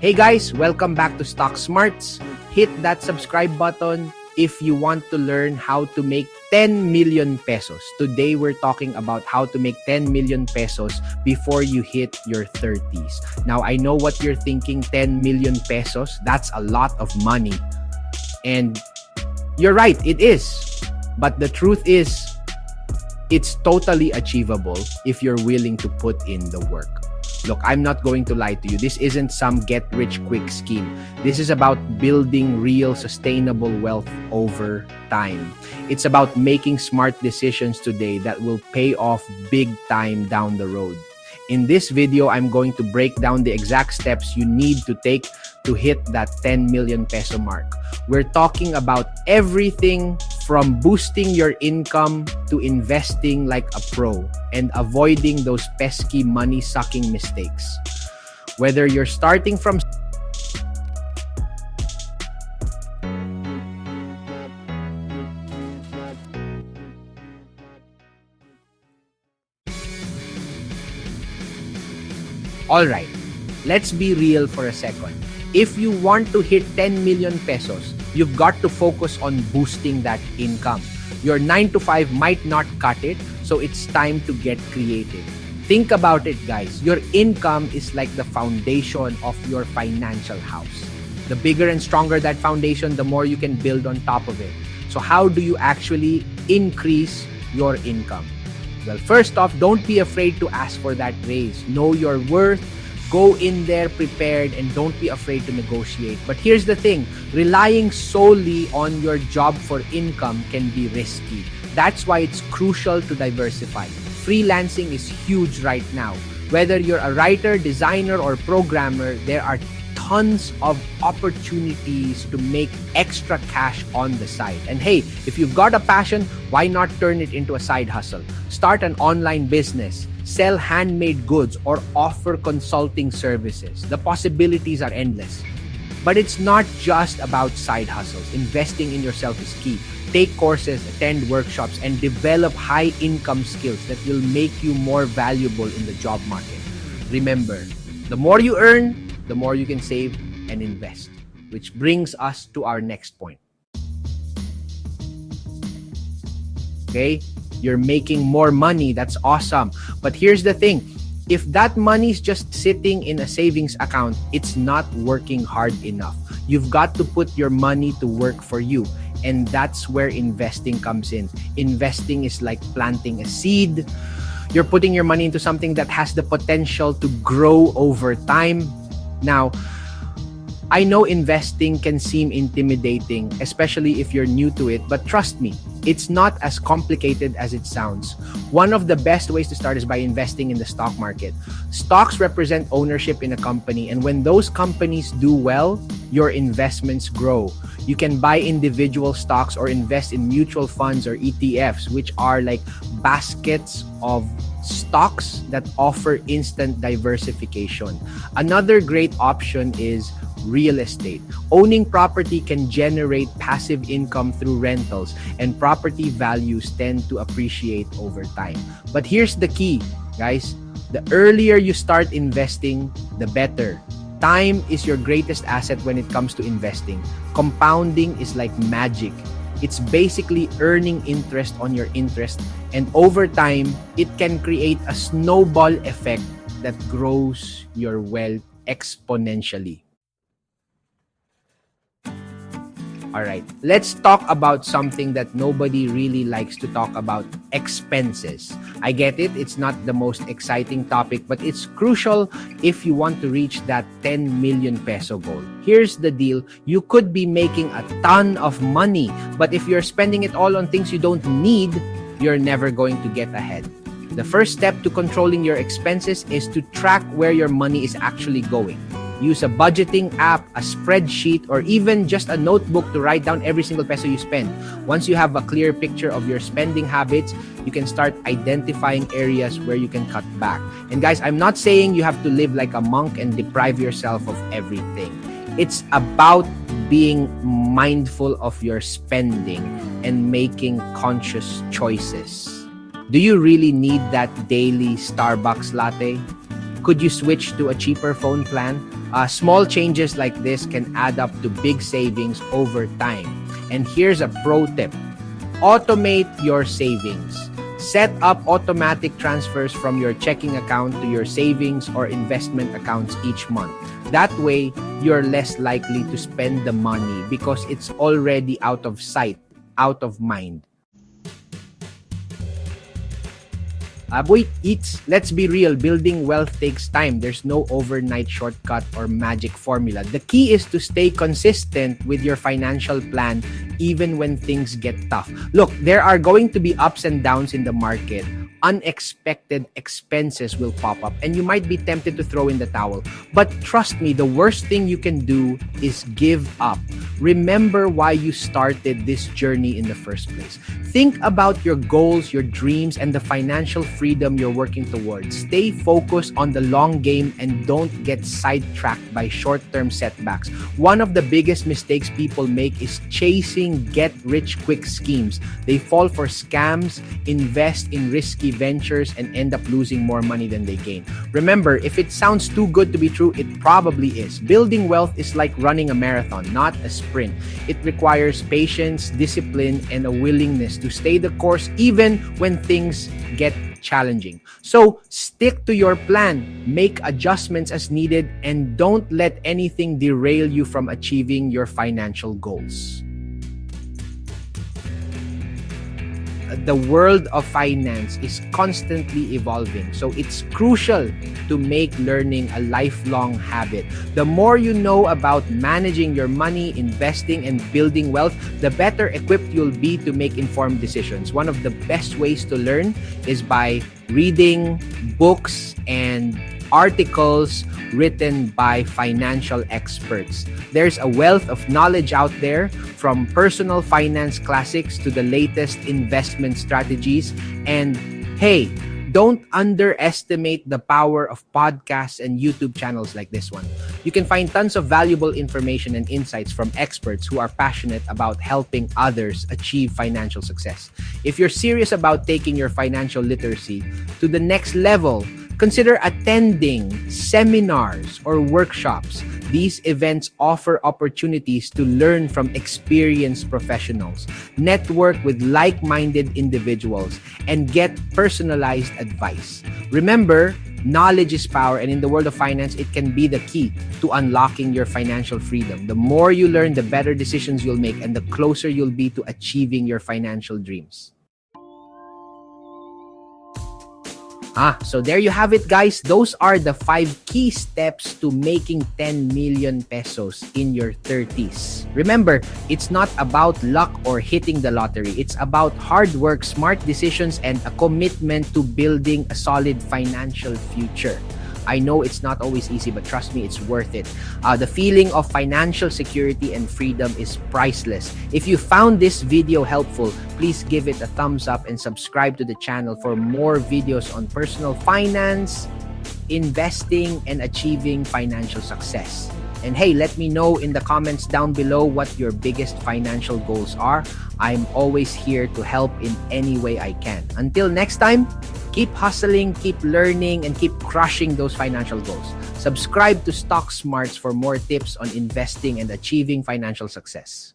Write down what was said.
Hey guys, welcome back to Stock Smarts. Hit that subscribe button if you want to learn how to make 10 million pesos. Today we're talking about how to make 10 million pesos before you hit your 30s. Now I know what you're thinking, 10 million pesos, that's a lot of money. And you're right, it is. But the truth is, it's totally achievable if you're willing to put in the work. Look, I'm not going to lie to you. This isn't some get-rich-quick scheme. This is about building real, sustainable wealth over time. It's about making smart decisions today that will pay off big time down the road. In this video, I'm going to break down the exact steps you need to take to hit that 10 million peso mark. We're talking about everything from boosting your income to investing like a pro and avoiding those pesky money-sucking mistakes. Whether you're starting from Alright, let's be real for a second. If you want to hit 10 million pesos, you've got to focus on boosting that income. Your 9 to 5 might not cut it, so it's time to get creative. Think about it, guys. Your income is like the foundation of your financial house. The bigger and stronger that foundation, the more you can build on top of it. So how do you actually increase your income? Well, first off, don't be afraid to ask for that raise. Know your worth. Go in there prepared and don't be afraid to negotiate. But here's the thing, relying solely on your job for income can be risky. That's why it's crucial to diversify. Freelancing is huge right now. Whether you're a writer, designer, or programmer, there are tons of opportunities to make extra cash on the side. And hey, if you've got a passion, why not turn it into a side hustle? Start an online business, sell handmade goods, or offer consulting services. The possibilities are endless. But it's not just about side hustles. Investing in yourself is key. Take courses, attend workshops, and develop high-income skills that will make you more valuable in the job market. Remember, the more you earn, the more you can save and invest. Which brings us to our next point. Okay? You're making more money. That's awesome. But here's the thing. If that money's just sitting in a savings account, it's not working hard enough. You've got to put your money to work for you. And that's where investing comes in. Investing is like planting a seed. You're putting your money into something that has the potential to grow over time. Now, I know investing can seem intimidating, especially if you're new to it, but trust me, it's not as complicated as it sounds. One of the best ways to start is by investing in the stock market. Stocks represent ownership in a company, and when those companies do well, your investments grow. You can buy individual stocks or invest in mutual funds or ETFs, which are like baskets of stocks that offer instant diversification. Another great option is real estate. Owning property can generate passive income through rentals, and property values tend to appreciate over time. But here's the key, guys. The earlier you start investing, the better. Time is your greatest asset when it comes to investing. Compounding is like magic. It's basically earning interest on your interest, and over time, it can create a snowball effect that grows your wealth exponentially. All right, let's talk about something that nobody really likes to talk about, expenses. I get it, it's not the most exciting topic, but it's crucial if you want to reach that 10 million peso goal. Here's the deal, you could be making a ton of money, but if you're spending it all on things you don't need, you're never going to get ahead. The first step to controlling your expenses is to track where your money is actually going. Use a budgeting app, a spreadsheet, or even just a notebook to write down every single peso you spend. Once you have a clear picture of your spending habits, you can start identifying areas where you can cut back. And guys, I'm not saying you have to live like a monk and deprive yourself of everything. It's about being mindful of your spending and making conscious choices. Do you really need that daily Starbucks latte? Could you switch to a cheaper phone plan? Small changes like this can add up to big savings over time. And here's a pro tip. Automate your savings. Set up automatic transfers from your checking account to your savings or investment accounts each month. That way, you're less likely to spend the money because it's already out of sight, out of mind. Boy, let's be real, building wealth takes time. There's no overnight shortcut or magic formula. The key is to stay consistent with your financial plan even when things get tough. Look, there are going to be ups and downs in the market. Unexpected expenses will pop up and you might be tempted to throw in the towel. But trust me, the worst thing you can do is give up. Remember why you started this journey in the first place. Think about your goals, your dreams, and the financial freedom you're working towards. Stay focused on the long game and don't get sidetracked by short-term setbacks. One of the biggest mistakes people make is chasing get-rich-quick schemes. They fall for scams, invest in risky ventures, and end up losing more money than they gain. Remember, if it sounds too good to be true, it probably is. Building wealth is like running a marathon, not a sprint. It requires patience, discipline, and a willingness to stay the course even when things get challenging. So stick to your plan, make adjustments as needed, and don't let anything derail you from achieving your financial goals. The world of finance is constantly evolving, so it's crucial to make learning a lifelong habit. The more you know about managing your money, investing, and building wealth, the better equipped you'll be to make informed decisions. One of the best ways to learn is by reading books and articles written by financial experts. There's a wealth of knowledge out there, from personal finance classics to the latest investment strategies. And hey, don't underestimate the power of podcasts and YouTube channels like this one. You can find tons of valuable information and insights from experts who are passionate about helping others achieve financial success. If you're serious about taking your financial literacy to the next level, consider attending seminars or workshops. These events offer opportunities to learn from experienced professionals, network with like-minded individuals, and get personalized advice. Remember, knowledge is power, and in the world of finance, it can be the key to unlocking your financial freedom. The more you learn, the better decisions you'll make, and the closer you'll be to achieving your financial dreams. So there you have it, guys. Those are the 5 key steps to making 10 million pesos in your 30s. Remember, it's not about luck or hitting the lottery. It's about hard work, smart decisions, and a commitment to building a solid financial future. I know it's not always easy, but trust me, it's worth it. The feeling of financial security and freedom is priceless. If you found this video helpful, please give it a thumbs up and subscribe to the channel for more videos on personal finance, investing, and achieving financial success. And hey, let me know in the comments down below what your biggest financial goals are. I'm always here to help in any way I can. Until next time, keep hustling, keep learning, and keep crushing those financial goals. Subscribe to Stock Smarts for more tips on investing and achieving financial success.